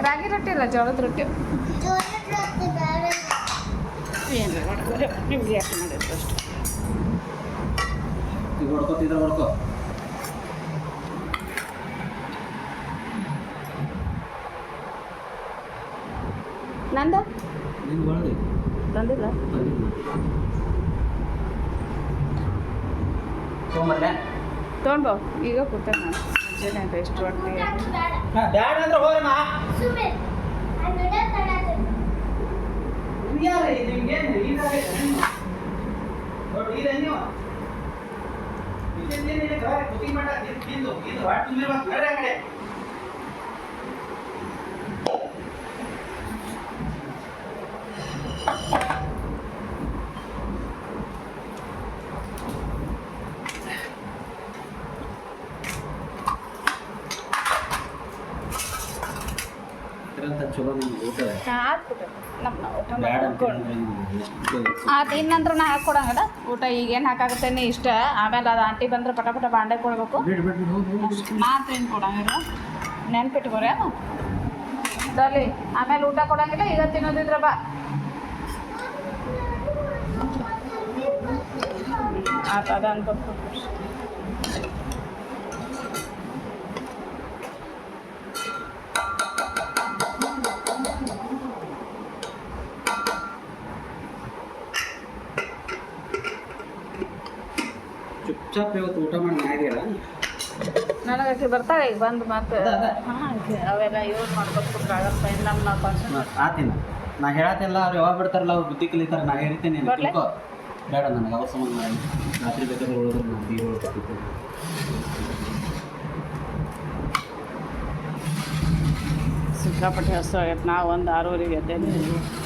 ರಾಗಿ ರೊಟ್ಟಿ ಇಲ್ಲ, ಜೋಳದ ರೊಟ್ಟಿ. ಏನು ಮಾಡ್ತಾರೆ ನಿಮ್ಗೆ ಯಾಕೆ ಮಾಡಿದ್ರು ಅಷ್ಟು. ಈಗ ಹೊಡ್ಕೊತಿದ್ರೆ ಹೊಡ್ಕೊ. ನಂದ ನೀನು ಹೊಡೆದಿ ತಂದಿಲ್ಲ. ತೊಗೊಂಬರ್ಲೆ ತೊಗೊಂಡು ಈಗ ಕೂತಾನೆ ನಾನು. ಮುಂಚೆನೆ ಅಂತ ಎಷ್ಟು ರೊಟ್ಟಿ. ಬ್ಯಾಡ ಅಂದ್ರೆ ಹೋರಮ್ಮ. ಯಾರ ನಿಮ್ಗೇನು ನೋಡಿ ಇದೆ ನೀವು ಕುಕಿಂಗ್ ಮಾಡ ತಿಂದು ಇದು ವಾಟ್ ತುಂಬಿರ್ಬೇಕು ಬೇರೆ ಕಡೆ. ಚಲೋ ನಿಮ್ಗೆ ಊಟ ಅದು ಇನ್ನಂತ್ರ ನಾ ಹಾಕ್ಕೊಡಂಗಡ ಊಟ. ಈಗೇನು ಹಾಕಾಗತ್ತೇನೆ ಇಷ್ಟ. ಆಮೇಲೆ ಅದು ಆಂಟಿ ಬಂದ್ರೆ ಪಟ ಪಟ ಬಾಂಡೆ ಕೊಡ್ಬೇಕು. ಮಾತ್ರ ಏನು ಕೊಡಂಗಿಲ್ಲ, ನೆನ್ಪಿಟ್ಕೋರಿ ಅದಲ್ಲಿ. ಆಮೇಲೆ ಊಟ ಕೊಡಂಗಿಲ್ಲ, ಈಗ ತಿನ್ನೋದಿದ್ರ ಬಾ. ಆತ ಅದ ಅನ್ಬೇಕು. ಚುಪ್ಚಾಪ್ ಇವತ್ತು ಊಟ ಮಾಡಿ ಆಗಿಲ್ಲ. ನನಗೆ ಆಕೆ ಬರ್ತಾಳೆ ಈಗ ಬಂದು ಮತ್ತೆ. ಹಾಂ ಅವೆಲ್ಲ ಯೂಸ್ ಮಾಡ್ಕೊಟ್ಬಿಟ್ರೆ ಆಗಲ್ಲ. ನಮ್ಮ ಫಂಕ್ಷನ್ ಆತಿನ ನಾ ಹೇಳತ್ತಿಲ್ಲ. ಅವ್ರು ಯಾವಾಗ ಬಿಡ್ತಾರಲ್ಲ ಅವ್ರು ಬುದ್ಧಿ ಕಲಿತಾರೆ. ನಾ ಹೇಳ್ತೀನಿ ತಿಳ್ಕೊ. ಬೇಡ ನನಗೆ ಅವ್ರ ಸಂಬಂಧ ಮಾಡಿ ರಾತ್ರಿ ಬೇಕಾದ್ರೆ ಉಳಿದ್ರೆ ನಾನು ಹೇಳ್ಕೊಟ್ಟಿದ್ದೆ. ಸಿಕ್ಕಾಪಟ್ಟೆ ಹಸು ಆಗೈತೆ. ನಾವು ಒಂದು 6:30ಗೆ ಎದ್ದೇನೆ.